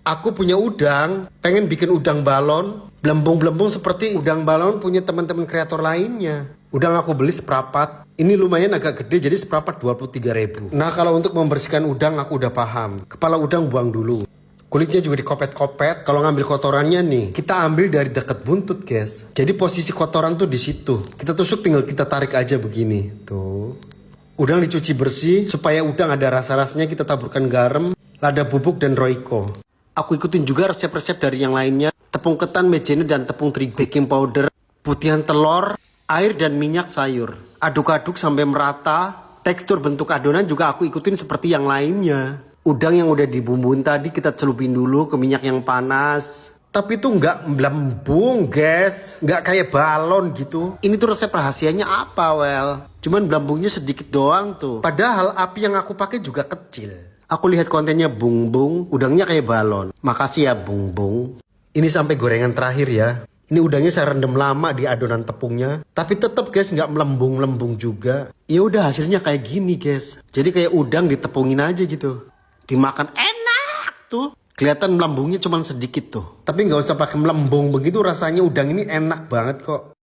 Aku punya udang, pengen bikin udang balon, belembung-belembung seperti udang balon punya teman-teman kreator lainnya. Udang aku beli seprapat, ini lumayan agak gede jadi seprapat 23.000. Nah kalau untuk membersihkan udang aku udah paham, kepala udang buang dulu. Kulitnya juga dikopet-kopet. Kalau ngambil kotorannya nih, kita ambil dari dekat buntut guys. Jadi posisi kotoran tuh di situ. Kita tusuk tinggal kita tarik aja begini, tuh. Udang dicuci bersih supaya udang ada rasa-rasanya, kita taburkan garam, lada bubuk dan roiko. Aku ikutin juga resep-resep dari yang lainnya. Tepung ketan, mejene, dan tepung terigu, baking powder, putihan telur, air, dan minyak sayur. Aduk-aduk sampai merata. Tekstur bentuk adonan juga aku ikutin seperti yang lainnya. Udang yang udah dibumbuin tadi kita celupin dulu ke minyak yang panas. Tapi itu nggak melembung guys. Nggak kayak balon gitu. Ini tuh resep rahasianya apa well? Cuman melembungnya sedikit doang tuh. Padahal api yang aku pakai juga kecil. Aku lihat kontennya Bung Bung, udangnya kayak balon. Makasih ya Bung Bung. Ini sampai gorengan terakhir ya. Ini udangnya saya rendam lama di adonan tepungnya. Tapi tetap guys nggak melembung-lembung juga. Ya udah hasilnya kayak gini guys. Jadi kayak udang ditepungin aja gitu. Dimakan enak tuh. Kelihatan melembungnya cuma sedikit tuh. Tapi nggak usah pakai melembung begitu, rasanya udang ini enak banget kok.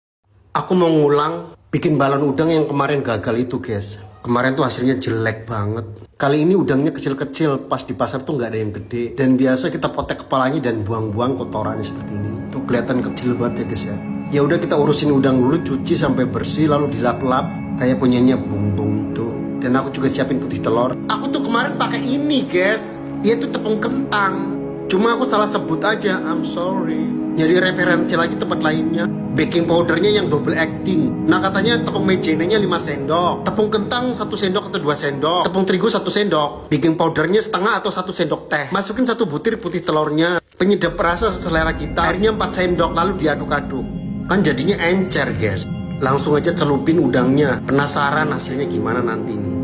Aku mau ngulang bikin balon udang yang kemarin gagal itu guys. Kemarin tuh hasilnya jelek banget. Kali ini udangnya kecil-kecil, pas di pasar tuh nggak ada yang gede. Dan biasa kita potek kepalanya dan buang-buang kotorannya seperti ini. Tuh kelihatan kecil banget ya guys ya. Ya udah kita urusin udang dulu, cuci sampai bersih, lalu dilap-lap kayak punyanya Bung Bung itu. Dan aku juga siapin putih telur. Aku tuh kemarin pakai ini guys, yaitu tepung kentang. Cuma aku salah sebut aja, I'm sorry. Jadi referensi lagi tempat lainnya. Baking powdernya yang double acting. Nah katanya tepung mejenenya 5 sendok. Tepung kentang 1 sendok atau 2 sendok. Tepung terigu 1 sendok. Baking powdernya setengah atau 1 sendok teh. Masukin 1 butir putih telurnya. Penyedap rasa seselera kita. Airnya 4 sendok lalu diaduk-aduk. Kan jadinya encer guys. Langsung aja celupin udangnya. Penasaran hasilnya gimana nanti nih.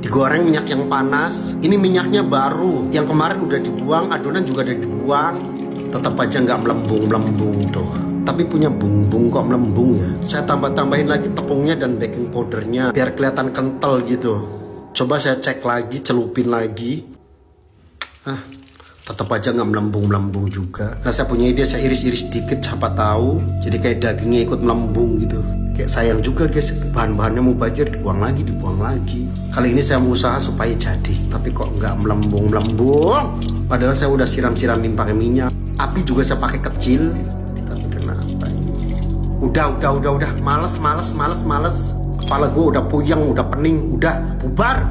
Digoreng minyak yang panas. Ini minyaknya baru. Yang kemarin udah dibuang, adonan juga udah dibuang. Tetap aja nggak melembung-melembung tuh. Tapi punya Bung Bung kok melembung ya. Saya tambah-tambahin lagi tepungnya dan baking powdernya biar kelihatan kental gitu. Coba saya cek lagi, celupin lagi. Tetap aja nggak melembung-melembung juga. Nah saya punya ide, saya iris-iris dikit siapa tahu. Jadi kayak dagingnya ikut melembung gitu. Kayak sayang juga guys, bahan-bahannya mau bajir, dibuang lagi. Kali ini saya mau usaha supaya jadi. Tapi kok nggak melembung-melembung. Padahal saya udah siram-siramin pakai minyak. Api juga saya pakai kecil. Tapi kenapa ini? Udah. Males. Kepala gue udah puyeng, udah pening. Udah, bubar.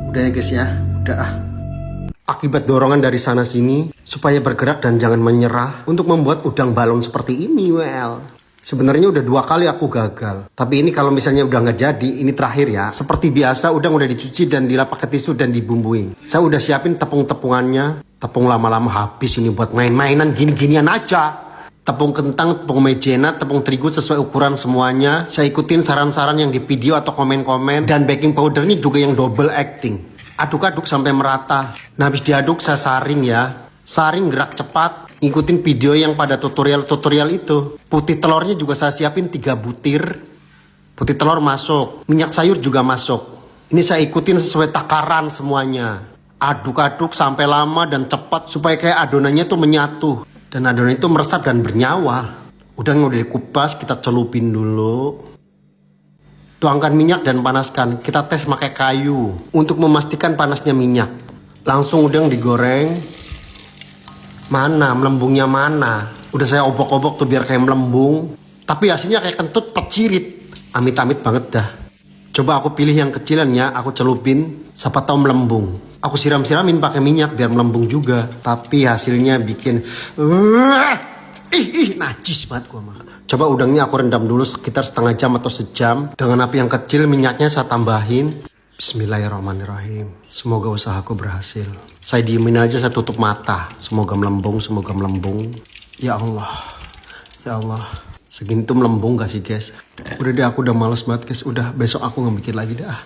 Udah ya guys ya, udah Akibat dorongan dari sana sini, supaya bergerak dan jangan menyerah, untuk membuat udang balon seperti ini, well. Sebenarnya udah 2 kali aku gagal. Tapi ini kalau misalnya udah nggak jadi, ini terakhir ya. Seperti biasa, udang udah dicuci dan dilap pakai tisu dan dibumbuin. Saya udah siapin tepung-tepungannya. Tepung lama-lama habis ini buat main-mainan gini-ginian aja. Tepung kentang, tepung mejena, tepung terigu sesuai ukuran semuanya. Saya ikutin saran-saran yang di video atau komen-komen. Dan baking powder ini juga yang double acting. Aduk-aduk sampai merata. Nah habis diaduk saya saring ya. Saring gerak cepat. Ngikutin video yang pada tutorial itu. Putih telurnya juga saya siapin 3 butir. Putih telur masuk. Minyak sayur juga masuk. Ini saya ikutin sesuai takaran semuanya. Aduk-aduk sampai lama dan cepat. Supaya kayak adonannya tuh menyatu. Dan adonan itu meresap dan bernyawa. Udah dikupas, kita celupin dulu. Tuangkan minyak dan panaskan. Kita tes pakai kayu untuk memastikan panasnya minyak. Langsung udang digoreng. Mana melembungnya mana? Udah saya obok-obok tuh biar kayak melembung. Tapi hasilnya kayak kentut pecirit. Amit-amit banget dah. Coba aku pilih yang kecilan ya. Aku celupin. Siapa tahu melembung. Aku siram-siramin pakai minyak biar melembung juga. Tapi hasilnya bikin najis banget gua mah. Coba udangnya aku rendam dulu sekitar setengah jam atau sejam. Dengan api yang kecil, minyaknya saya tambahin. Bismillahirrahmanirrahim. Semoga usahaku berhasil. Saya diemin aja, saya tutup mata. Semoga melembung. Ya Allah. Segini tuh melembung gak sih guys? Udah deh, aku udah males banget guys. Udah, besok aku gak mikir lagi dah.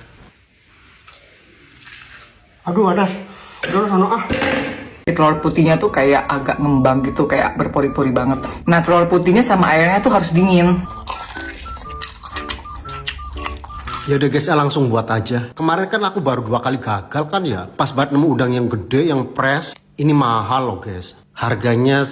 Aduh, ada. Udah sana Telur putihnya tuh kayak agak ngembang gitu, kayak berpori-pori banget. Nah, telur putihnya sama airnya tuh harus dingin. Ya udah guys, langsung buat aja. Kemarin kan aku baru 2 kali gagal kan ya. Pas banget nemu udang yang gede, yang fresh. Ini mahal loh guys. Harganya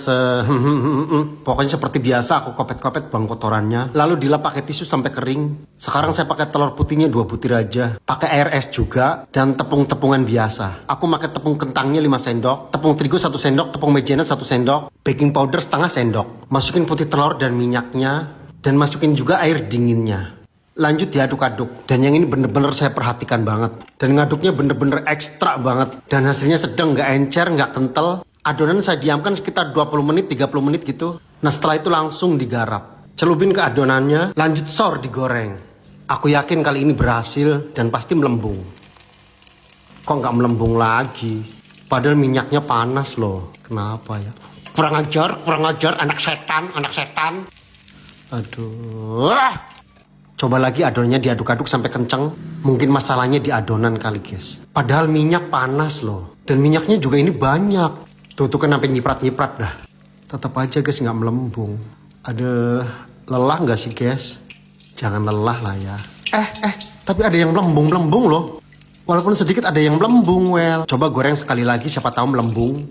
pokoknya seperti biasa aku kopet-kopet bang kotorannya. Lalu dilap pakai tisu sampai kering. Sekarang saya pakai telur putihnya 2 butir aja. Pakai air es juga dan tepung-tepungan biasa. Aku pakai tepung kentangnya 5 sendok, tepung terigu 1 sendok, tepung maizena 1 sendok, baking powder setengah sendok. Masukin putih telur dan minyaknya dan masukin juga air dinginnya. Lanjut diaduk-aduk. Dan yang ini bener-bener saya perhatikan banget. Dan ngaduknya bener-bener ekstra banget. Dan hasilnya sedang, nggak encer, nggak kental. Adonan saya diamkan sekitar 20 menit, 30 menit gitu. Nah setelah itu langsung digarap. Celupin ke adonannya, lanjut sor digoreng. Aku yakin kali ini berhasil dan pasti melembung. Kok nggak melembung lagi? Padahal minyaknya panas loh. Kenapa ya? Kurang ajar, anak setan. Aduh. Coba lagi adonannya diaduk-aduk sampai kenceng. Mungkin masalahnya di adonan kali guys. Padahal minyak panas loh. Dan minyaknya juga ini banyak. Tuh kan sampai nyiprat-nyiprat dah. Tetap aja guys nggak melembung. Ada lelah nggak sih guys? Jangan lelah lah ya. Tapi ada yang melembung loh. Walaupun sedikit ada yang melembung well. Coba goreng sekali lagi siapa tahu melembung.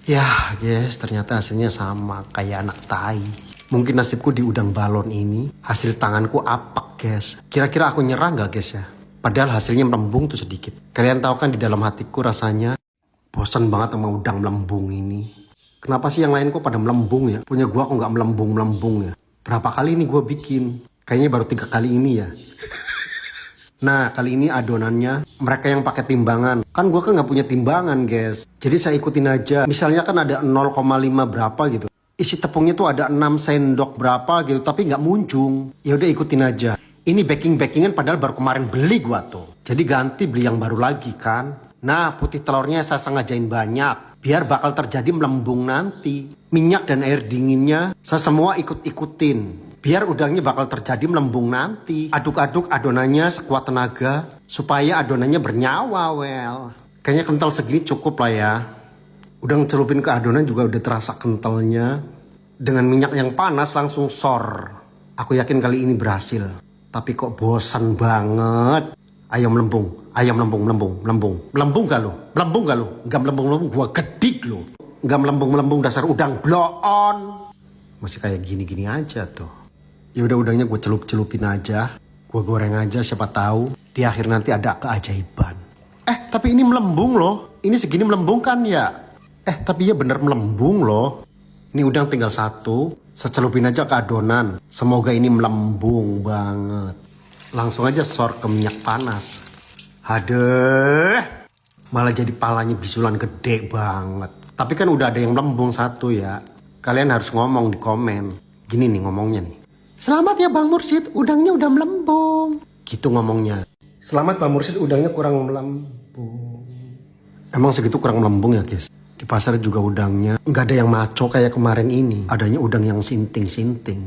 Ya guys ternyata hasilnya sama kayak anak tai. Mungkin nasibku di udang balon ini hasil tanganku apak guys. Kira-kira aku nyerah nggak guys ya? Padahal hasilnya melembung tuh sedikit. Kalian tahu kan di dalam hatiku rasanya bosan banget sama udang melembung ini. Kenapa sih yang lain kok pada melembung ya? Punya gua kok nggak melembung ya? Berapa kali ini gua bikin? Kayaknya baru 3 kali ini ya. Nah kali ini adonannya mereka yang pakai timbangan. Kan gua kan nggak punya timbangan guys. Jadi saya ikutin aja. Misalnya kan ada 0,5 berapa gitu. Isi tepungnya tuh ada 6 sendok berapa gitu, tapi nggak muncung. Ya udah ikutin aja. Ini baking-bakingan padahal baru kemarin beli gua tuh. Jadi ganti beli yang baru lagi kan. Nah putih telurnya saya sengajain banyak. Biar bakal terjadi melembung nanti. Minyak dan air dinginnya saya semua ikut-ikutin. Biar udangnya bakal terjadi melembung nanti. Aduk-aduk adonannya sekuat tenaga. Supaya adonannya bernyawa well. Kayaknya kental segini cukup lah ya. Udang celupin ke adonan juga udah terasa kentalnya. Dengan minyak yang panas langsung sor. Aku yakin kali ini berhasil. Tapi kok bosan banget. Ayo melembung. Melembung gak lo? Gak melembung, gua gedik lo. Gak melembung dasar udang bloon. Masih kayak gini-gini aja tuh. Ya udah udangnya gue celup-celupin aja. Gue goreng aja siapa tahu. Di akhir nanti ada keajaiban. Tapi ini melembung loh. Ini segini melembung kan ya? Tapi ya bener melembung loh. Ini udang tinggal 1. Saya celupin aja ke adonan. Semoga ini melembung banget. Langsung aja sor ke minyak panas. Aduh. Malah jadi palanya bisulan gede banget. Tapi kan udah ada yang melembung 1 ya. Kalian harus ngomong di komen. Gini nih ngomongnya nih. Selamat ya Bang Mursyid, udangnya udah melembung. Gitu ngomongnya. Selamat Bang Mursyid, udangnya kurang melembung. Emang segitu kurang melembung ya guys? Di pasar juga udangnya nggak ada yang maco kayak kemarin ini. Adanya udang yang sinting-sinting.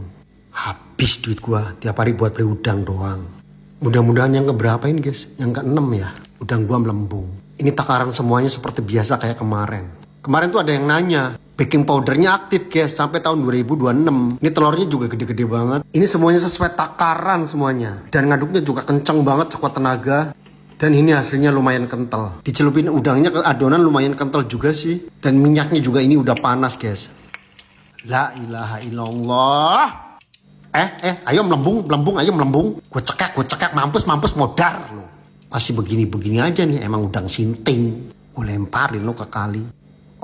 Habis duit gua tiap hari buat beli udang doang. Mudah-mudahan yang keberapa ini guys? Yang ke-6 ya. Udang gua melembung. Ini takaran semuanya seperti biasa kayak kemarin. Kemarin tuh ada yang nanya. Baking powdernya aktif guys sampai tahun 2026. Ini telurnya juga gede-gede banget. Ini semuanya sesuai takaran semuanya. Dan ngaduknya juga kenceng banget sekuat tenaga. Dan ini hasilnya lumayan kental. Dicelupin udangnya ke adonan lumayan kental juga sih. Dan minyaknya juga ini udah panas guys. La ilaha illallah. Ayo melembung, ayo melembung. Gue cekak, mampus modar lo. Masih begini-begini aja nih, emang udang sinting. Gue lemparin lo ke kali.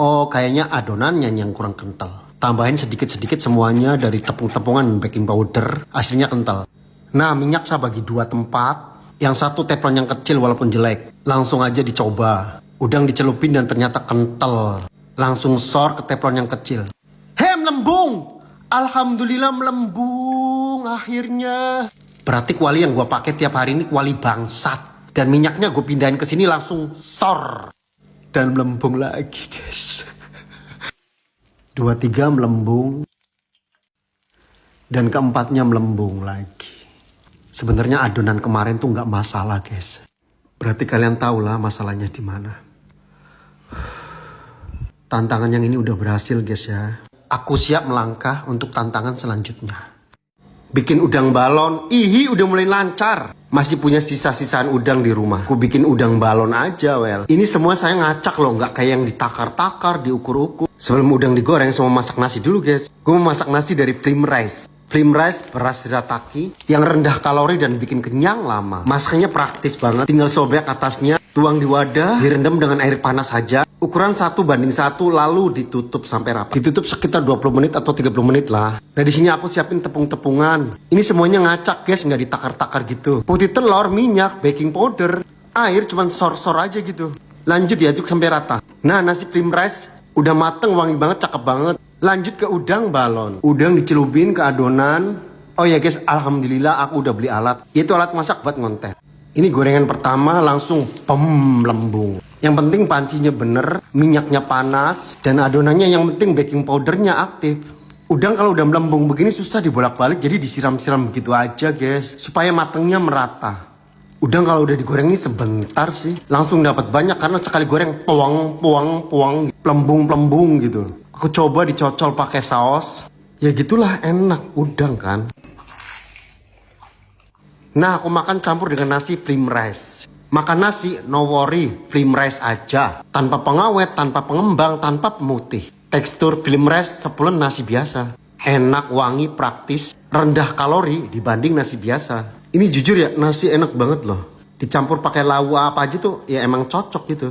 Oh kayaknya adonannya yang kurang kental. Tambahin sedikit-sedikit semuanya dari tepung-tepungan baking powder. Hasilnya kental. Nah minyak saya bagi 2 tempat. Yang 1 teflon yang kecil walaupun jelek. Langsung aja dicoba. Udang dicelupin dan ternyata kental. Langsung sor ke teflon yang kecil. Melembung! Alhamdulillah melembung akhirnya. Berarti kuali yang gue pakai tiap hari ini kuali bangsat. Dan minyaknya gue pindahin ke sini langsung sor. Dan melembung lagi guys. 2, 3 melembung. Dan keempatnya melembung lagi. Sebenarnya adonan kemarin tuh nggak masalah guys. Berarti kalian tahu lah masalahnya di mana. Tantangan yang ini udah berhasil guys ya. Aku siap melangkah untuk tantangan selanjutnya. Bikin udang balon, udah mulai lancar. Masih punya sisa-sisaan udang di rumah. Aku bikin udang balon aja, well. Ini semua saya ngacak loh, nggak kayak yang ditakar-takar, diukur-ukur. Sebelum udang digoreng, saya mau masak nasi dulu, guys. Gue mau masak nasi dari Flame Rice. Flame Rice beras shirataki yang rendah kalori dan bikin kenyang lama. Masaknya praktis banget. Tinggal sobek atasnya, tuang di wadah, direndam dengan air panas saja. Ukuran 1:1 lalu ditutup sampai rapat. Ditutup sekitar 20 menit atau 30 menit lah. Nah di sini aku siapin tepung-tepungan. Ini semuanya ngacak guys, nggak ditakar-takar gitu. Putih telur, minyak, baking powder, air cuman sor-sor aja gitu. Lanjut ya, aduk sampai rata. Nah nasi Flame Rice udah mateng, wangi banget, cakep banget. Lanjut ke udang balon. Udang dicelupin ke adonan. Oh ya guys, alhamdulillah aku udah beli alat. Itu alat masak buat ngonten. Ini gorengan pertama langsung lembung. Yang penting pancinya bener, minyaknya panas, dan adonannya yang penting baking powdernya aktif. Udang kalau udah melembung begini susah dibolak-balik, jadi disiram-siram begitu aja guys, supaya matengnya merata. Udang kalau udah digoreng ini sebentar sih, langsung dapat banyak karena sekali goreng puang, pelembung gitu. Aku coba dicocol pakai saus, ya gitulah enak udang kan. Nah aku makan campur dengan nasi Flame Rice. Makan nasi no worry, Flame Rice aja. Tanpa pengawet, tanpa pengembang, tanpa pemutih. Tekstur Flame Rice sepulen nasi biasa. Enak, wangi, praktis, rendah kalori dibanding nasi biasa. Ini jujur ya, nasi enak banget loh. Dicampur pakai lauk apa aja tuh ya emang cocok gitu.